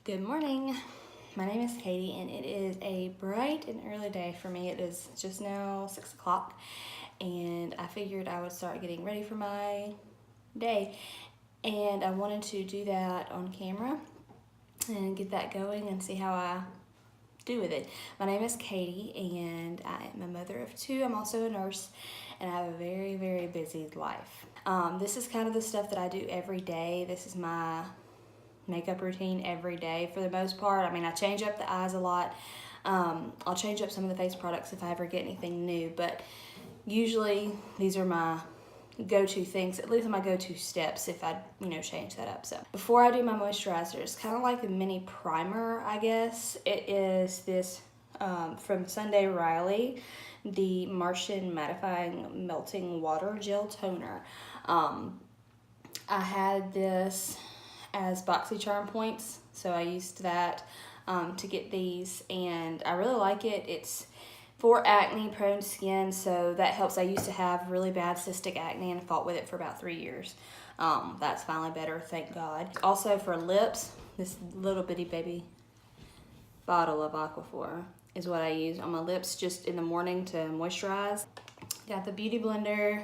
Good morning. My name is Katie and it is a bright and early day for me. It is just now 6 o'clock and I figured I would start getting ready for my day, and I wanted to do that on camera and get that going and see how I do with it. My name is Katie and I am a mother of two. I'm also a nurse and I have a very, very busy life. This is kind of the stuff that I do every day. This is my makeup routine every day for the most part. I mean, I change up the eyes a lot. I'll change up some of the face products if I ever get anything new, but usually these are my go-to things, at least my go-to steps if I, change that up. So before I do my moisturizer, it's kind of like a mini primer, I guess. It is this from Sunday Riley, the Martian Mattifying Melting Water Gel Toner. I had this as Boxycharm points, so I used that to get these, and I really like it. It's for acne prone skin, so that helps. I used to have really bad cystic acne and fought with it for about 3 years. That's finally better, thank God. Also for lips, this little bitty baby bottle of Aquaphor is what I use on my lips just in the morning to moisturize. Got the Beauty Blender,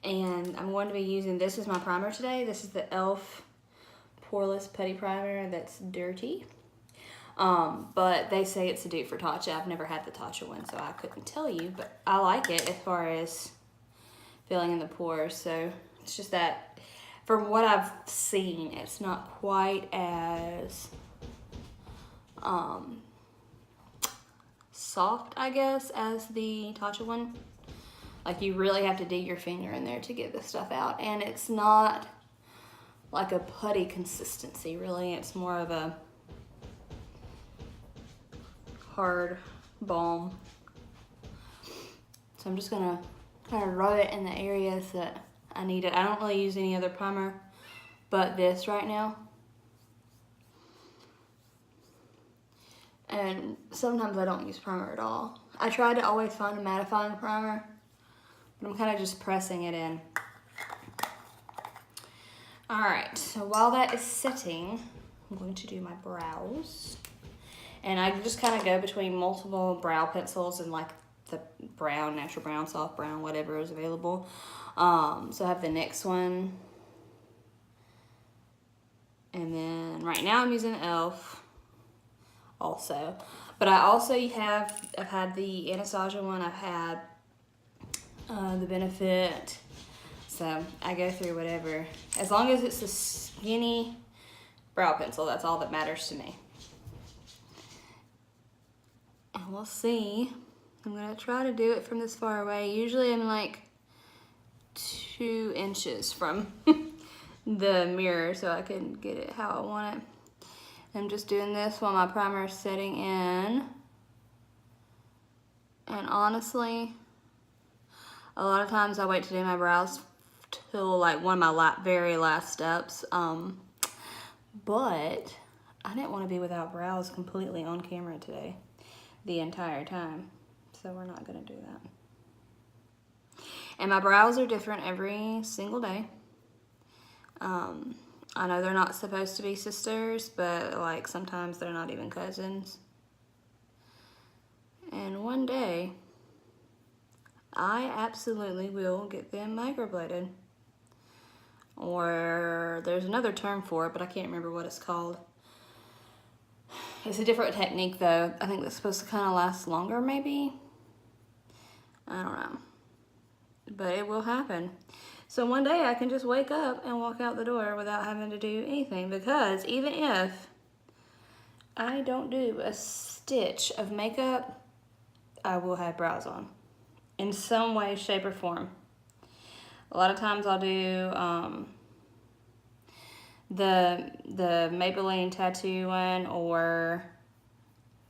and I'm going to be using this as my primer today. This is the e.l.f. Poreless Putty Primer that's dirty. But they say it's a dupe for Tatcha. I've never had the Tatcha one, so I couldn't tell you, but I like it as far as filling in the pores. So it's just that from what I've seen, it's not quite as soft, I guess, as the Tatcha one. Like, you really have to dig your finger in there to get this stuff out, and it's not like a putty consistency, really. It's more of a hard balm. So I'm just gonna kind of rub it in the areas that I need it. I don't really use any other primer but this right now. And sometimes I don't use primer at all. I try to always find a mattifying primer, but I'm kind of just pressing it in. All right, so while that is setting, I'm going to do my brows. And I just kind of go between multiple brow pencils and like the brown, natural brown, soft brown, whatever is available. So I have the NYX one. And then right now I'm using e.l.f. also. But I also I've had the Anastasia one, I've had the Benefit. So I go through whatever. As long as it's a skinny brow pencil, that's all that matters to me. And we'll see. I'm gonna try to do it from this far away. Usually I'm like 2 inches from the mirror so I can get it how I want it. I'm just doing this while my primer is setting in. And honestly, a lot of times I wait to do my brows till like one of my very last steps. But I didn't want to be without brows completely on camera today the entire time, so we're not gonna do that. And my brows are different every single day. I know they're not supposed to be sisters, but like sometimes they're not even cousins. And one day I absolutely will get them microbladed. Or there's another term for it, but I can't remember what it's called. It's a different technique though. I think that's supposed to kind of last longer maybe. I don't know. But it will happen. So one day I can just wake up and walk out the door without having to do anything, because even if I don't do a stitch of makeup, I will have brows on in some way, shape, or form. A lot of times I'll do the Maybelline tattoo one, or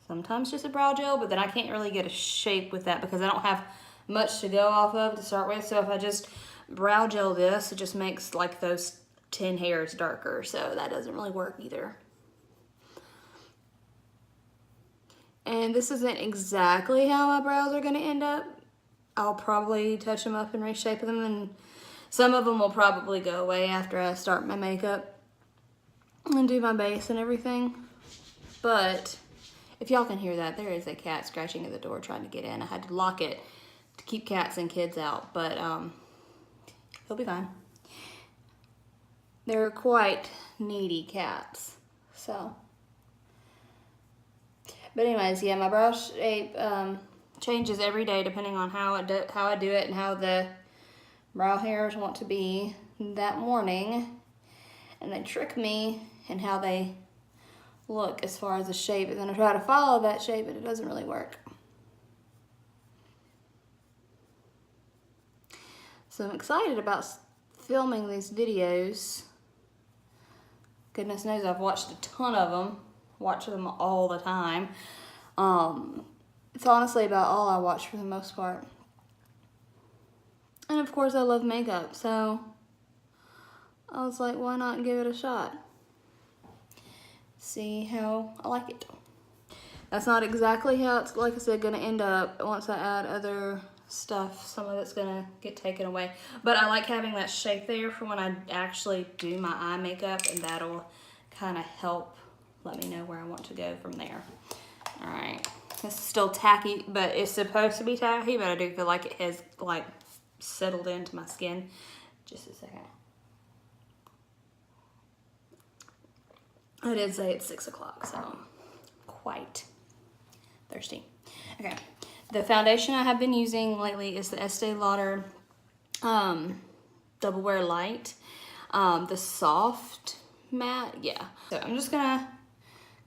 sometimes just a brow gel, but then I can't really get a shape with that because I don't have much to go off of to start with. So if I just brow gel this, it just makes like those 10 hairs darker, so that doesn't really work either. And this isn't exactly how my brows are gonna end up. I'll probably touch them up and reshape them, and some of them will probably go away after I start my makeup and do my base and everything. But if y'all can hear that, there is a cat scratching at the door trying to get in. I had to lock it to keep cats and kids out, but he'll be fine. They're quite needy cats, so. But anyways, yeah, my brow shape changes every day depending on how I do it and how the brow hairs want to be that morning. And they trick me in how they look as far as the shape, and then I try to follow that shape, but it doesn't really work. So I'm excited about filming these videos. Goodness knows I've watched a ton of them, watch them all the time. It's honestly about all I watch for the most part. And of course I love makeup, so I was like, why not give it a shot? See how I like it. That's not exactly how it's, like I said, gonna end up once I add other stuff. Some of it's gonna get taken away. But I like having that shape there for when I actually do my eye makeup, and that'll kind of help let me know where I want to go from there. All right, this is still tacky, but it's supposed to be tacky, but I do feel like it has like settled into my skin. Just a second. I did say it's 6 o'clock, so I'm quite thirsty. Okay, the foundation I have been using lately is the Estee Lauder Double Wear Light, the soft matte, yeah. So I'm just gonna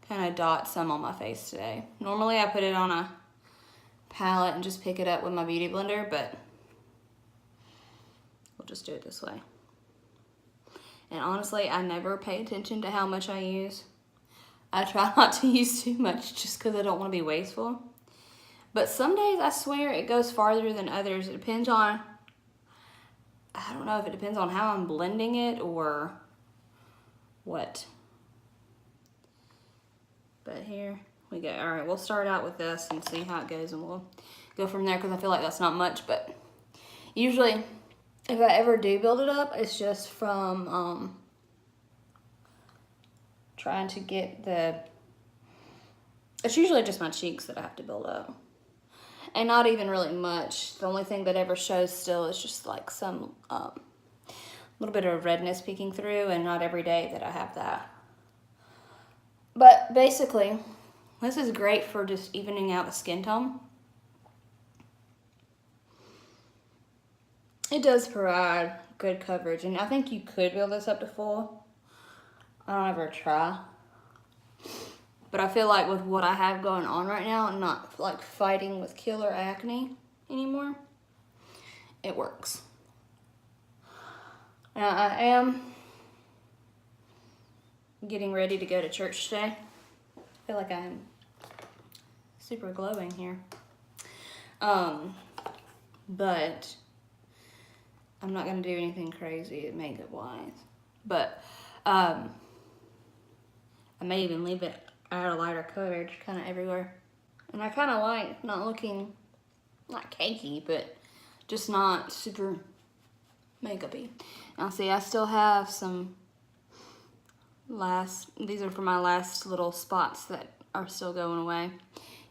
kind of dot some on my face today. Normally I put it on a palette and just pick it up with my beauty blender, but we'll just do it this way. And honestly, I never pay attention to how much I use. I try not to use too much just because I don't want to be wasteful. But some days, I swear, it goes farther than others. It depends on, I don't know if it depends on how I'm blending it or what. But here we go. All right, we'll start out with this and see how it goes, and we'll go from there because I feel like that's not much. But usually, if I ever do build it up, it's just from trying to get it's usually just my cheeks that I have to build up. And not even really much. The only thing that ever shows still is just like some little bit of redness peeking through, and not every day that I have that. But basically, this is great for just evening out the skin tone. It does provide good coverage, and I think you could build this up to full. I don't ever try. But I feel like with what I have going on right now, I'm not like fighting with killer acne anymore. It works. Now I am getting ready to go to church today. I feel like I'm super glowing here. But I'm not gonna do anything crazy makeup wise. But I may even leave it at a lighter coverage kind of everywhere. And I kind of like not looking, not cakey, but just not super makeup-y. Now see, I still have some these are for my last little spots that are still going away.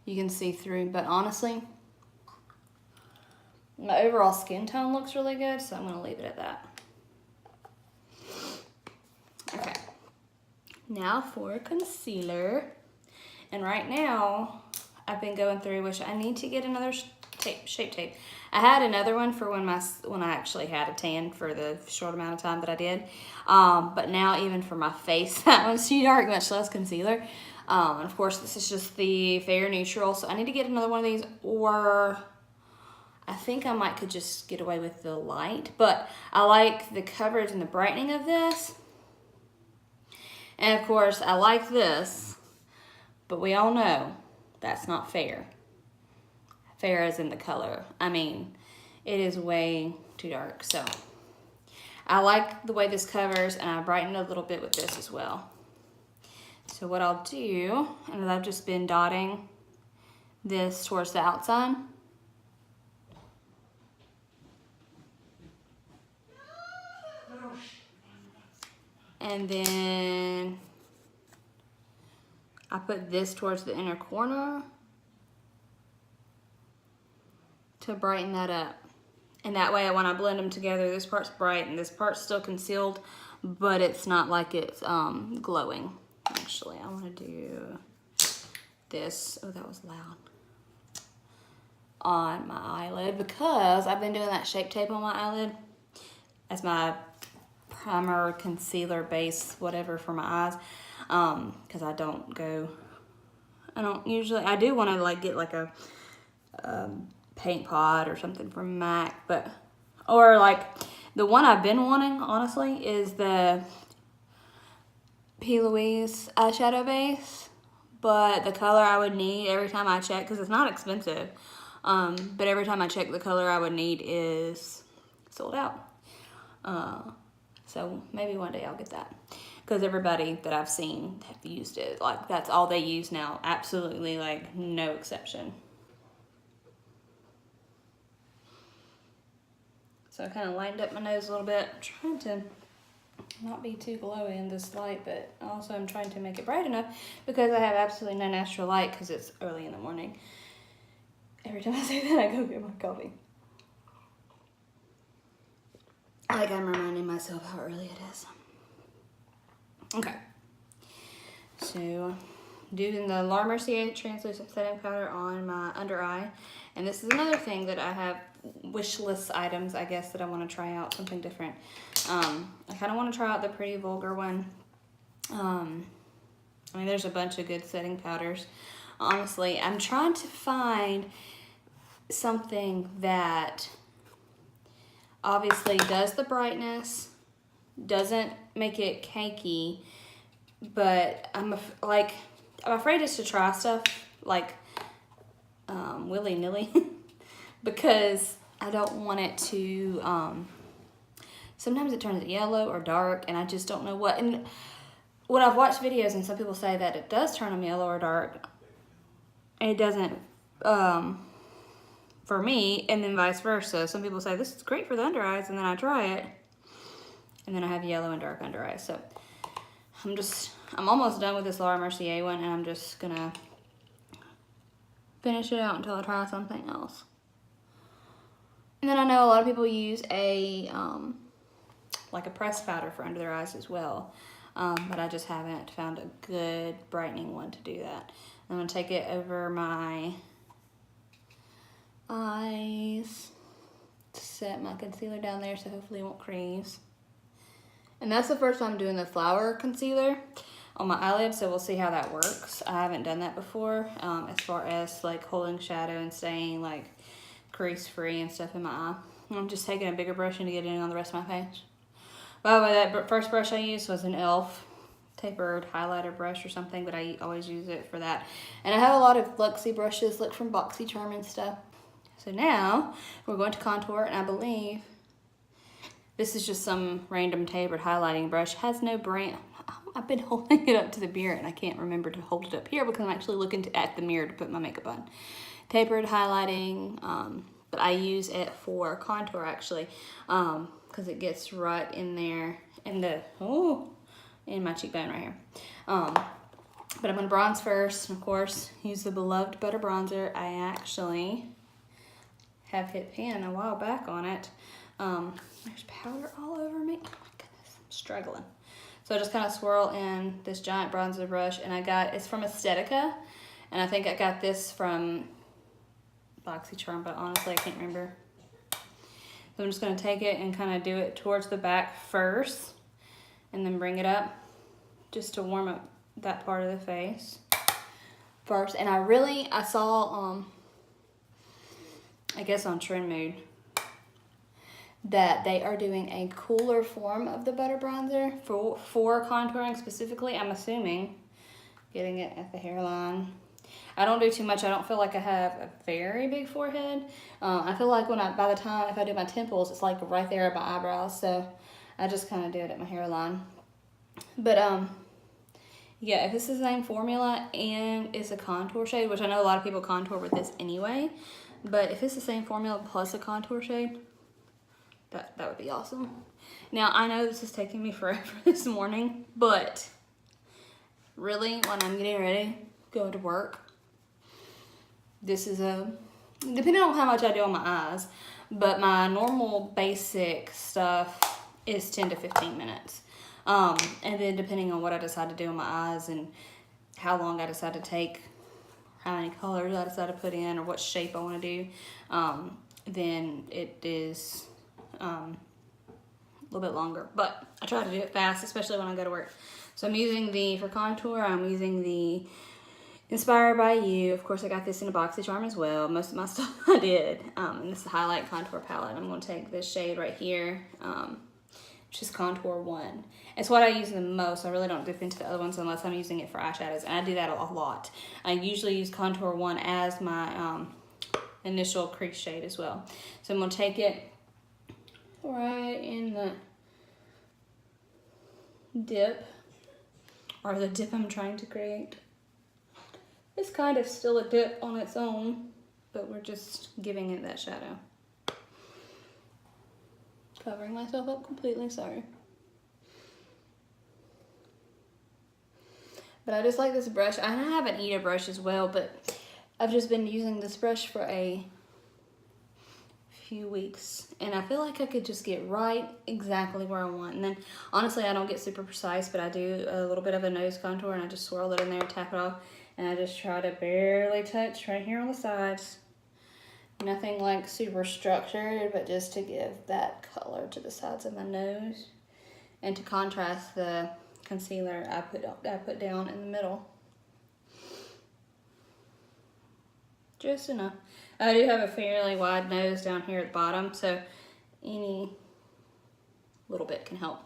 You can see through, but honestly, my overall skin tone looks really good, so I'm gonna leave it at that. Okay, now for concealer. And right now, I've been going through, which I need to get another shape tape. I had another one for when I actually had a tan for the short amount of time that I did. But now even for my face, that one's too dark, much less concealer. And of course, this is just the Fair Neutral, so I need to get another one of these, or I think I could just get away with the light. But I like the coverage and the brightening of this. And of course, I like this, but we all know that's not fair. Fair as in the color. I mean, it is way too dark. So I like the way this covers, and I brightened a little bit with this as well. So what I'll do, and I've just been dotting this towards the outside. And then I put this towards the inner corner to brighten that up. And that way when I blend them together, this part's bright and this part's still concealed, but it's not like it's glowing. Actually, I want to do this. Oh, that was loud. On my eyelid, because I've been doing that Shape Tape on my eyelid as my primer, concealer, base, whatever for my eyes. Because I don't usually, I do want to like get like a paint pot or something from MAC, but, or like the one I've been wanting, honestly, is the P. Louise eyeshadow base, but the color I would need every time I check, because it's not expensive, but every time I check, the color I would need is sold out. So maybe one day I'll get that, because everybody that I've seen have used it. Like, that's all they use now. Absolutely, like, no exception. So I kind of lined up my nose a little bit, trying to not be too glowy in this light, but also I'm trying to make it bright enough because I have absolutely no natural light because it's early in the morning. Every time I say that, I go get my coffee. Like I'm reminding myself how early it is. Okay. So, doing the La Mercier translucent setting powder on my under eye. And this is another thing that I have wish list items, I guess, that I want to try out, something different. I kind of want to try out the Pretty Vulgar one. I mean, there's a bunch of good setting powders. Honestly, I'm trying to find something that obviously does the brightness, doesn't make it cakey, but I'm afraid just to try stuff like willy-nilly because I don't want it to, sometimes it turns yellow or dark and I just don't know what. And when I've watched videos and some people say that it does turn them yellow or dark, it doesn't for me, and then vice versa. Some people say this is great for the under eyes, and then I try it and then I have yellow and dark under eyes. So I'm almost done with this Laura Mercier one, and I'm just gonna finish it out until I try something else. And then I know a lot of people use a like a pressed powder for under their eyes as well, but I just haven't found a good brightening one to do that. I'm gonna take it over my eyes to set my concealer down there, so hopefully it won't crease. And that's the first time doing the flower concealer on my eyelid, so we'll see how that works. I haven't done that before, as far as like holding shadow and staying like crease free and stuff in my eye. I'm just taking a bigger brush and to get it in on the rest of my face. By the way, that first brush I used was an e.l.f. tapered highlighter brush or something, but I always use it for that. And I have a lot of Luxie brushes, like from Boxycharm and stuff. So now we're going to contour, and I believe this is just some random tapered highlighting brush. Has no brand. I've been holding it up to the mirror and I can't remember to hold it up here because I'm actually looking at the mirror to put my makeup on. Tapered highlighting, but I use it for contour actually, because it gets right in there in my cheekbone right here. But I'm gonna bronze first, and of course use the beloved butter bronzer. I actually have hit pan a while back on it. There's powder all over me. Oh my goodness, I'm struggling. So I just kind of swirl in this giant bronzer brush, and it's from Estetica, and I think I got this from Boxycharm, but honestly I can't remember. So I'm just gonna take it and kind of do it towards the back first, and then bring it up just to warm up that part of the face first. And I saw, I guess on Trend Mood, that they are doing a cooler form of the butter bronzer for contouring specifically. I'm assuming getting it at the hairline. I don't do too much. I don't feel like I have a very big forehead. I feel like by the time if I do my temples, it's like right there at my eyebrows. So I just kind of do it at my hairline. But yeah, if this is the same formula and it's a contour shade, which I know a lot of people contour with this anyway, but if it's the same formula plus a contour shade, that would be awesome. Now, I know this is taking me forever this morning, but really when I'm getting ready, go to work. This is depending on how much I do on my eyes, but my normal basic stuff is 10 to 15 minutes. And then depending on what I decide to do on my eyes and how long I decide to take, how many colors I decide to put in, or what shape I want to do, then it is a little bit longer. But I try to do it fast, especially when I go to work. So I'm using for contour, I'm using the Inspired by You. Of course, I got this in a Boxycharm as well. Most of my stuff I did. And this is a highlight contour palette. I'm going to take this shade right here, which is Contour 1. It's what I use the most. I really don't dip into the other ones unless I'm using it for eyeshadows, and I do that a lot. I usually use Contour 1 as my initial crease shade as well. So I'm going to take it right in the dip, or the dip I'm trying to create. It's kind of still a dip on its own, but we're just giving it that shadow. Covering myself up completely, sorry. But I just like this brush. I have an Eda brush as well, but I've just been using this brush for a few weeks, and I feel like I could just get right exactly where I want. And then honestly, I don't get super precise, but I do a little bit of a nose contour, and I just swirl it in there, tap it off, and I just try to barely touch right here on the sides. Nothing like super structured, but just to give that color to the sides of my nose, and to contrast the concealer I put down in the middle. Just enough. I do have a fairly wide nose down here at the bottom, so any little bit can help.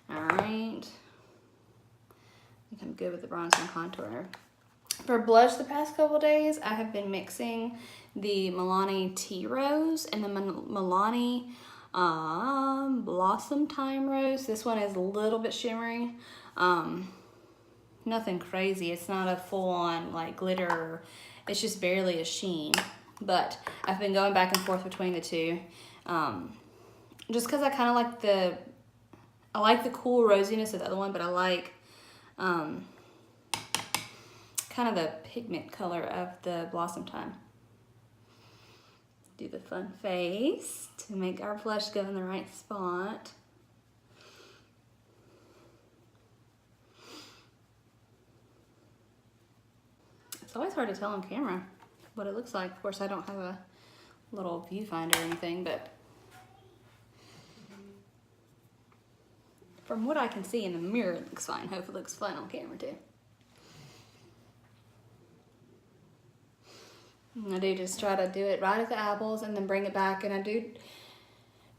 All right. I think I'm good with the bronzer and contour. For blush the past couple days, I have been mixing the Milani Tea Rose and the Milani Blossom Time Rose. This one is a little bit shimmery. Nothing crazy. It's not a full-on like glitter. It's just barely a sheen. But I've been going back and forth between the two. Just because I kind of like I like the cool rosiness of the other one, but I like kind of the pigment color of the Blossom Time. Do the fun face to make our blush go in the right spot. It's always hard to tell on camera what it looks like. Of course, I don't have a little viewfinder or anything, but from what I can see in the mirror, it looks fine. Hope it looks fun on camera too. And I do just try to do it right at the apples and then bring it back, and I do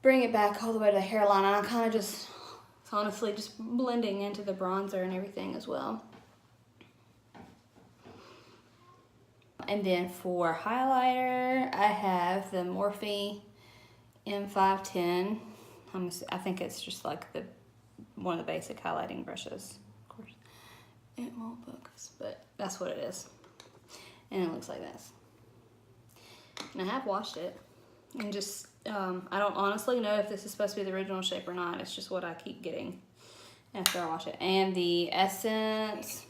bring it back all the way to the hairline, and I'm kind of just, it's honestly just blending into the bronzer and everything as well. And then for highlighter, I have the Morphe M510. I think it's just like one of the basic highlighting brushes. Of course, it won't focus, but that's what it is. And it looks like this. And I have washed it, and just, I don't honestly know if this is supposed to be the original shape or not. It's just what I keep getting after I wash it. And the Essence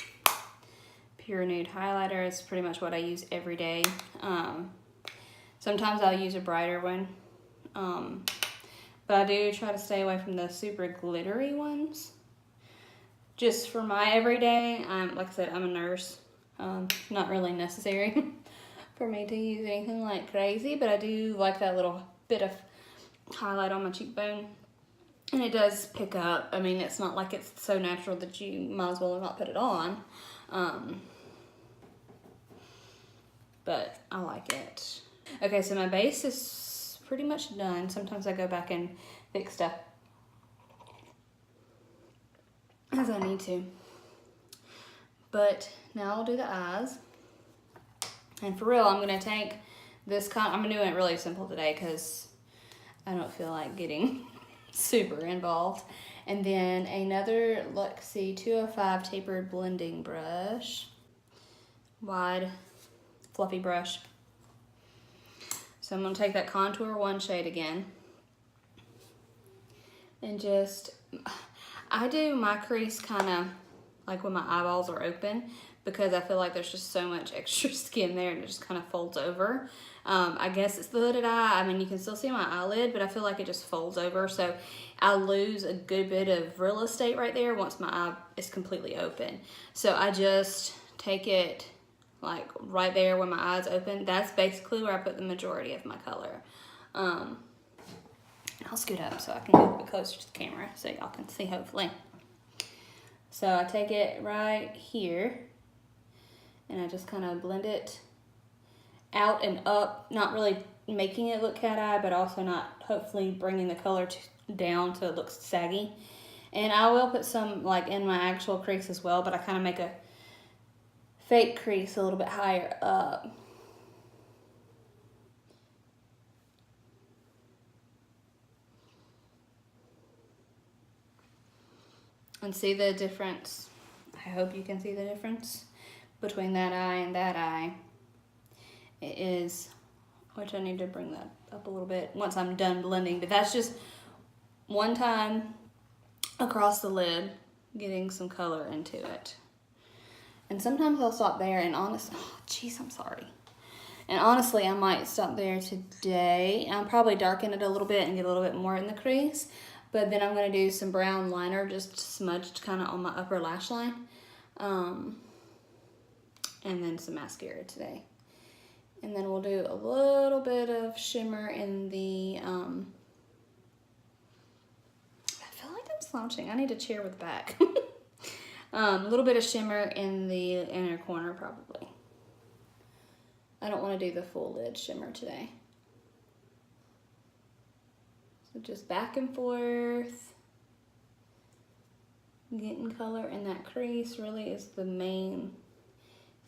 Pure Nude Highlighter is pretty much what I use every day. Sometimes I'll use a brighter one, but I do try to stay away from the super glittery ones. Just for my everyday, like I said, I'm a nurse. Not really necessary for me to use anything like crazy, but I do like that little bit of highlight on my cheekbone, and it does pick up. I mean, it's not like it's so natural that you might as well not put it on, but I like it. Okay, so my base is pretty much done. Sometimes I go back and fix stuff as I need to, but now I'll do the eyes. And for real, I'm going to take this I'm doing it really simple today because I don't feel like getting super involved. And then another Luxie 205 tapered blending brush. Wide, fluffy brush. So I'm going to take that Contour 1 shade again. And just, I do my crease kind of like when my eyeballs are open, because I feel like there's just so much extra skin there and it just kind of folds over. I guess it's the hooded eye. I mean, you can still see my eyelid, but I feel like it just folds over. So I lose a good bit of real estate right there once my eye is completely open. So I just take it like right there where my eye's open. That's basically where I put the majority of my color. I'll scoot up so I can get a bit closer to the camera so y'all can see hopefully. So I take it right here and I just kind of blend it out and up, not really making it look cat eye, but also not hopefully bringing the color down so it looks saggy. And I will put some like in my actual crease as well, but I kind of make a fake crease a little bit higher up. And see the difference. I hope you can see the difference between that eye and that eye. It is, which I need to bring that up a little bit once I'm done blending, but that's just one time across the lid, getting some color into it. And sometimes I'll stop there and honestly, oh geez, I'm sorry. And honestly, I might stop there today. I'll probably darken it a little bit and get a little bit more in the crease. But then I'm going to do some brown liner just smudged kind of on my upper lash line. And then some mascara today. And then we'll do a little bit of shimmer in the, I feel like I'm slouching. I need a chair with back. A little bit of shimmer in the inner corner probably. I don't want to do the full lid shimmer today. So just back and forth. Getting color in that crease really is the main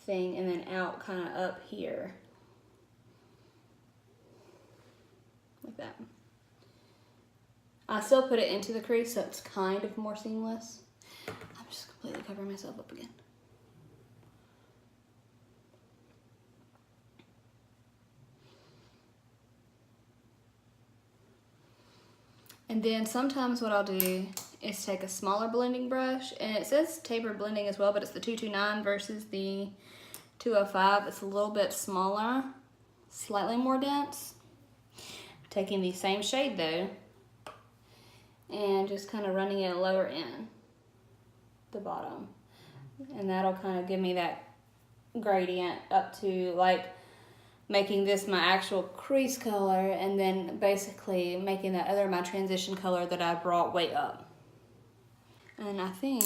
thing, and then out kind of up here. Like that. I still put it into the crease so it's kind of more seamless. I'm just completely covering myself up again. And then sometimes what I'll do is take a smaller blending brush, and it says tapered blending as well, but it's the 229 versus the 205. It's a little bit smaller, slightly more dense. Taking the same shade though, and just kind of running it lower in the bottom. And that'll kind of give me that gradient up to like making this my actual crease color, and then basically making that other my transition color that I brought way up. And I think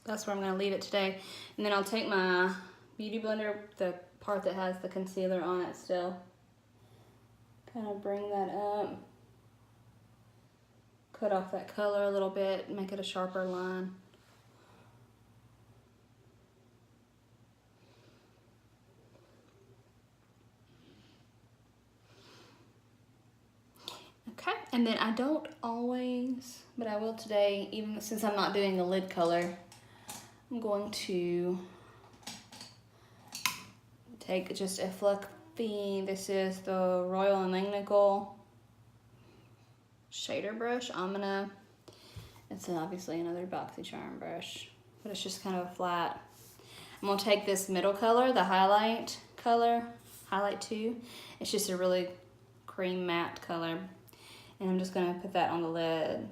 that's where I'm going to leave it today. And then I'll take my Beauty Blender, the part that has the concealer on it still, kind of bring that up, cut off that color a little bit, make it a sharper line. Okay, and then I don't always, but I will today, even since I'm not doing the lid color, I'm going to take just a fluffy, this is the Royal and Langnickel shader brush. It's obviously another Boxycharm brush, but it's just kind of a flat. I'm gonna take this middle color, the highlight color, highlight 2. It's just a really cream matte color. And I'm just going to put that on the lid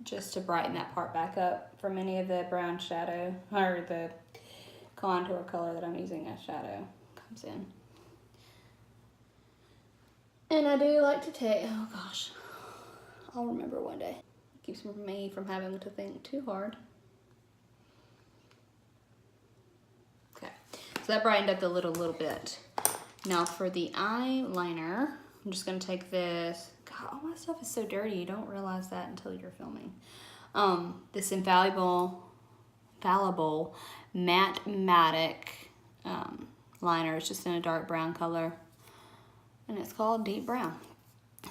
just to brighten that part back up from any of the brown shadow or the contour color that I'm using as shadow comes in. And I do like to take, oh gosh, I'll remember one day. It keeps me from having to think too hard. Okay, so that brightened up the lid a little bit. Now for the eyeliner, I'm just going to take this. God, all my stuff is so dirty. You don't realize that until you're filming. This infallible matte liner. It's just in a dark brown color, and it's called Deep Brown.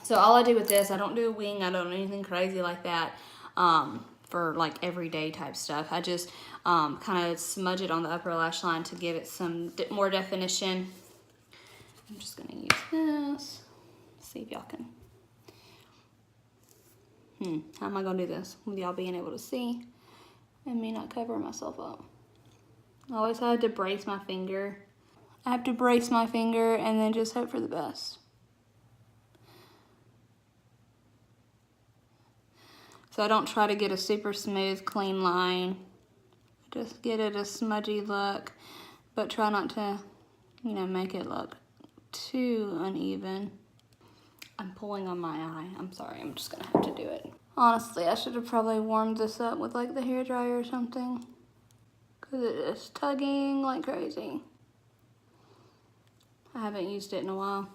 So all I do with this, I don't do a wing. I don't do anything crazy like that for like everyday type stuff. I just kind of smudge it on the upper lash line to give it some more definition. I'm just going to use this. See if y'all can. How am I going to do this with y'all being able to see? and me not covering myself up. I always had to brace my finger. I have to brace my finger and then just hope for the best. So I don't try to get a super smooth, clean line. Just get it a smudgy look, but try not to, you know, make it look too uneven. I'm pulling on my eye. I'm sorry, I'm just gonna have to do it. Honestly, I should have probably warmed this up with like the hairdryer or something, because it is tugging like crazy. I haven't used it in a while.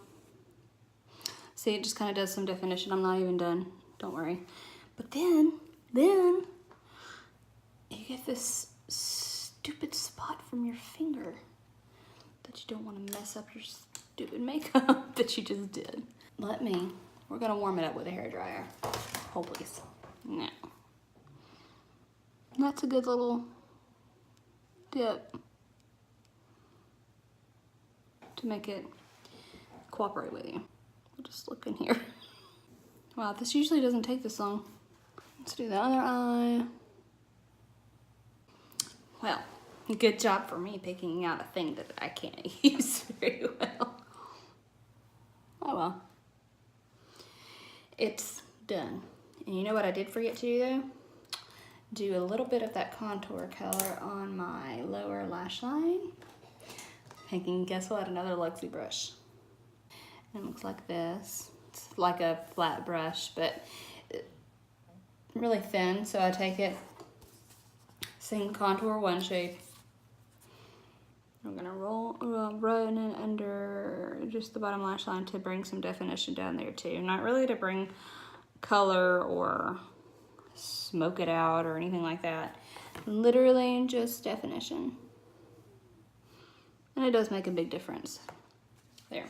See, it just kind of does some definition. I'm not even done, don't worry. But then you get this stupid spot from your finger that you don't want to mess up your stupid makeup that you just did. We're gonna warm it up with a hairdryer. Hold please. No. That's a good little dip to make it cooperate with you. I'll just look in here. Wow, this usually doesn't take this long. Let's do the other eye. Well, good job for me picking out a thing that I can't use very well. Oh well. It's done. And you know what I did forget to do though? Do a little bit of that contour color on my lower lash line. And guess what? Another Luxie brush. And it looks like this. It's like a flat brush, but really thin. So I take it, same contour, one shade. I'm gonna run it under just the bottom lash line to bring some definition down there too. Not really to bring color or smoke it out or anything like that. Literally just definition. And it does make a big difference. There.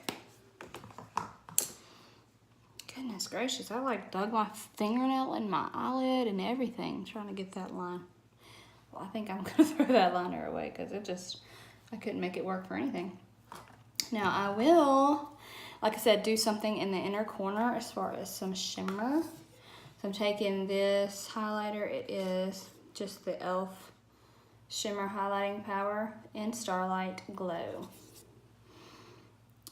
Goodness gracious, I like dug my fingernail in my eyelid and everything trying to get that line. Well, I think I'm gonna throw that liner away because I couldn't make it work for anything. Now I will, like I said, do something in the inner corner as far as some shimmer. So I'm taking this highlighter. It is just the e.l.f. Shimmer Highlighting Power in Starlight Glow.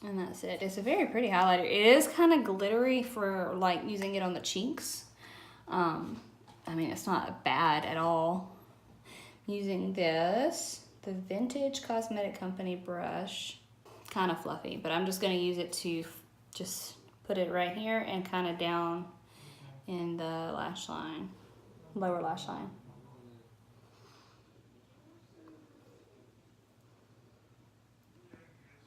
And that's it. It's a very pretty highlighter. It is kind of glittery for like using it on the cheeks. I mean, it's not bad at all. Using this, the Vintage Cosmetic Company brush. Kind of fluffy, but I'm just going to use it to just put it right here and kind of down in the lash line, lower lash line.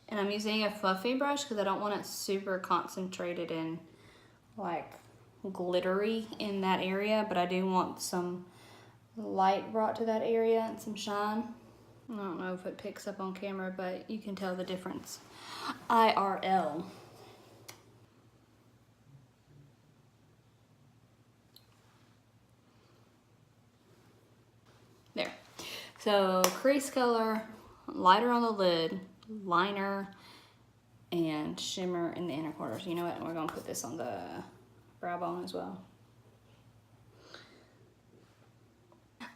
And I'm using a fluffy brush because I don't want it super concentrated and like glittery in that area, but I do want some light brought to that area and some shine. I don't know if it picks up on camera, but you can tell the difference. IRL. There. So crease color, lighter on the lid, liner, and shimmer in the inner corners. You know what? We're gonna put this on the brow bone as well.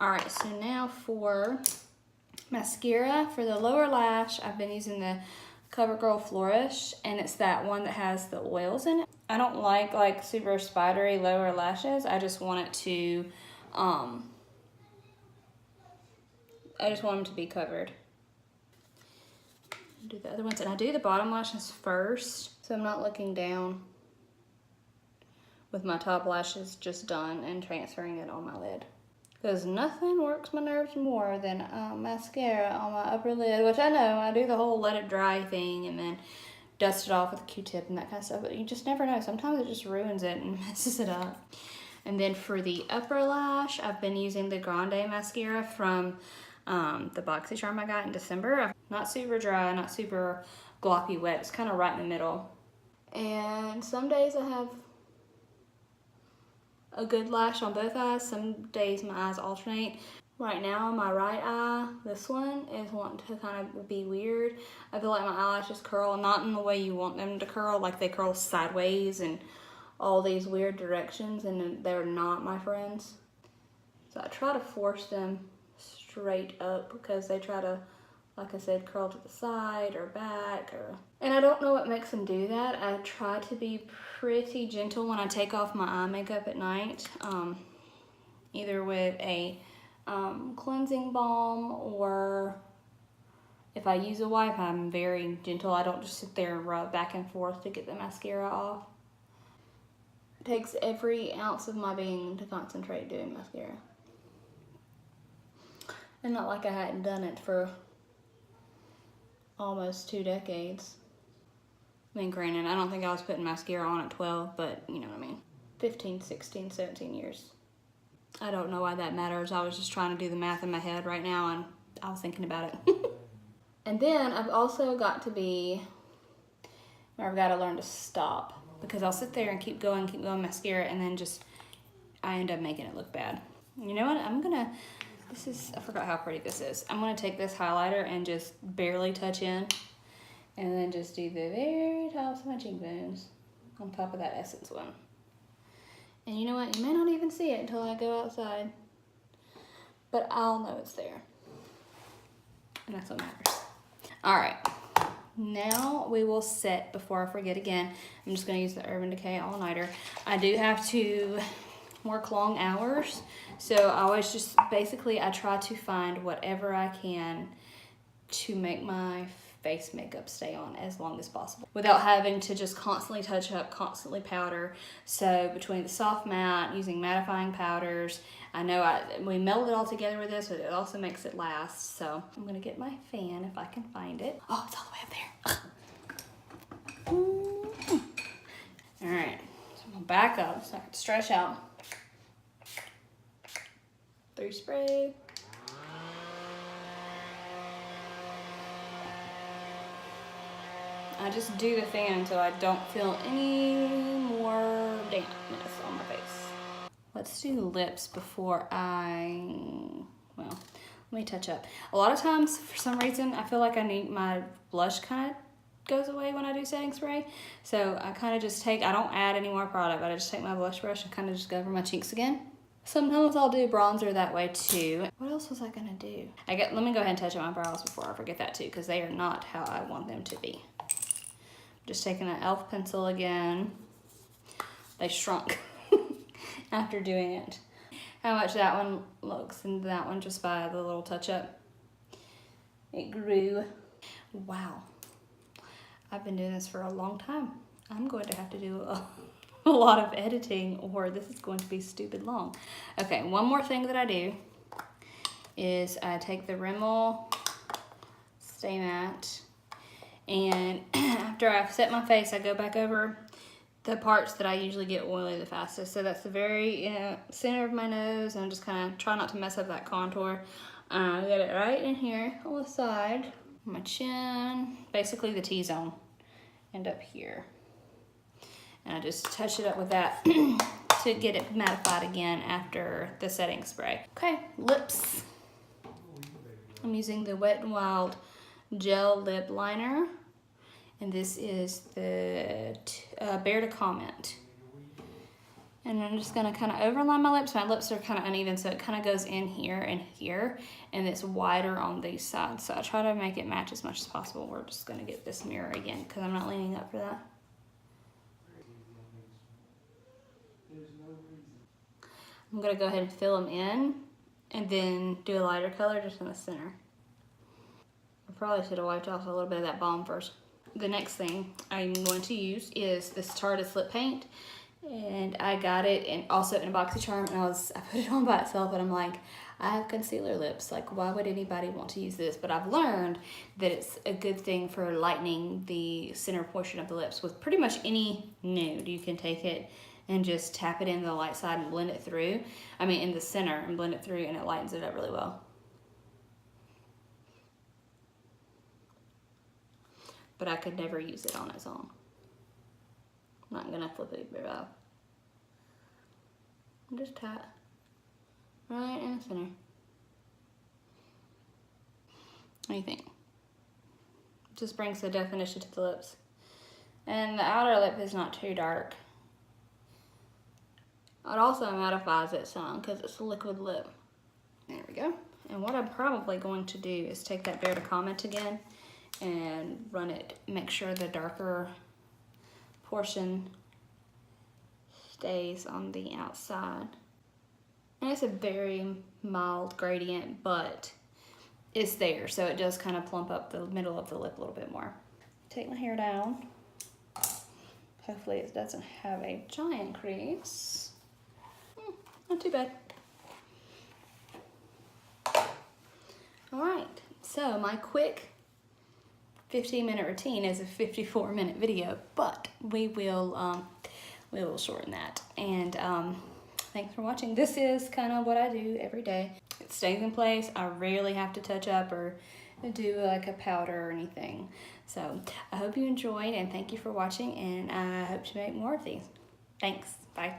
All right, so now for mascara. For the lower lash, I've been using the CoverGirl Flourish, and it's that one that has the oils in it. I don't like super spidery lower lashes. I just want it to, I just want them to be covered. Do the other ones, and I do the bottom lashes first, so I'm not looking down with my top lashes just done and transferring it on my lid. Because nothing works my nerves more than mascara on my upper lid, which I know, I do the whole let it dry thing and then dust it off with a Q-tip and that kind of stuff, but you just never know. Sometimes it just ruins it and messes it up. And then for the upper lash, I've been using the Grande mascara from the Boxycharm I got in December. Not super dry, not super gloppy wet. It's kind of right in the middle. And some days I have a good lash on both eyes. Some days my eyes alternate. Right now, my right eye, this one, is wanting to kind of be weird. I feel like my eyelashes curl, not in the way you want them to curl, like they curl sideways and all these weird directions, and they're not my friends. So I try to force them straight up because they try to, like I said, curl to the side or back, and I don't know what makes them do that. I try to be pretty gentle when I take off my eye makeup at night, either with a cleansing balm, or if I use a wipe, I'm very gentle. I don't just sit there and rub back and forth to get the mascara off. It takes every ounce of my being to concentrate doing mascara. And not like I hadn't done it for almost 2 decades. I mean, granted, I don't think I was putting mascara on at 12, but you know what I mean. 15, 16, 17 years. I don't know why that matters. I was just trying to do the math in my head right now, and I was thinking about it. And then I've also got to be, or I've got to learn to stop, because I'll sit there and keep going mascara, and then just, I end up making it look bad. You know what, I forgot how pretty this is. I'm gonna take this highlighter and just barely touch in, and then just do the very tops of my cheekbones on top of that Essence one. And you know what, you may not even see it until I go outside, but I'll know it's there. And that's what matters. All right, now we will set, before I forget again, I'm just gonna use the Urban Decay All-Nighter. I do have to work long hours, so I always just, basically I try to find whatever I can to make my face makeup stay on as long as possible without having to just constantly touch up, constantly powder. So between the soft matte, using mattifying powders, I know we meld it all together with this, but it also makes it last. So I'm gonna get my fan if I can find it. Oh, it's all the way up there. All right, so I'm gonna back up so I can stretch out. Through spray. I just do the fan until I don't feel any more dampness on my face. Let's do lips before well, let me touch up. A lot of times, for some reason, I feel like my blush kind of goes away when I do setting spray. So I kind of just I don't add any more product, but I just take my blush brush and kind of just go over my cheeks again. Sometimes I'll do bronzer that way too. What else was I gonna do? Let me go ahead and touch up my brows before I forget that too, because they are not how I want them to be. Just taking an e.l.f. pencil again. They shrunk after doing it. How much that one looks, and that one just by the little touch up. It grew. Wow. I've been doing this for a long time. I'm going to have to do a lot of editing, or this is going to be stupid long. Okay, one more thing that I do is I take the Rimmel Stay Matte, and after I've set my face, I go back over the parts that I usually get oily the fastest. So that's the very center of my nose, and I'm just kind of try not to mess up that contour. I get it right in here on the side, my chin, basically the T-zone, and up here. And I just touch it up with that to get it mattified again after the setting spray. Okay, lips. I'm using the Wet n Wild Gel Lip Liner. And this is the Bear to Comment. And I'm just gonna kind of overline my lips. My lips are kind of uneven, so it kind of goes in here and here, and it's wider on these sides. So I try to make it match as much as possible. We're just gonna get this mirror again, because I'm not leaning up for that. I'm gonna go ahead and fill them in, and then do a lighter color just in the center. I probably should have wiped off a little bit of that balm first. The next thing I'm going to use is this Tarte lip paint, and I got it also in a Boxycharm, and I put it on by itself, and I'm like, I have concealer lips, like why would anybody want to use this? But I've learned that it's a good thing for lightening the center portion of the lips with pretty much any nude. You can take it and just tap it into the light side and blend it through. I mean in the center and blend it through, and it lightens it up really well. But I could never use it on its own. I'm not gonna flip it out. Just tap right in the center. What do you think? Just brings the definition to the lips. And the outer lip is not too dark. It also mattifies it some because it's a liquid lip. There we go. And what I'm probably going to do is take that Bear to Comment again and run it, make sure the darker portion stays on the outside. And it's a very mild gradient, but it's there, so it does kind of plump up the middle of the lip a little bit more. Take my hair down. Hopefully it doesn't have a giant crease. Not too bad. All right, so my quick 15-minute routine is a 54-minute video, but we will shorten that. And thanks for watching. This is kind of what I do every day. It stays in place. I rarely have to touch up or do like a powder or anything. So I hope you enjoyed, and thank you for watching, and I hope to make more of these. Thanks. Bye.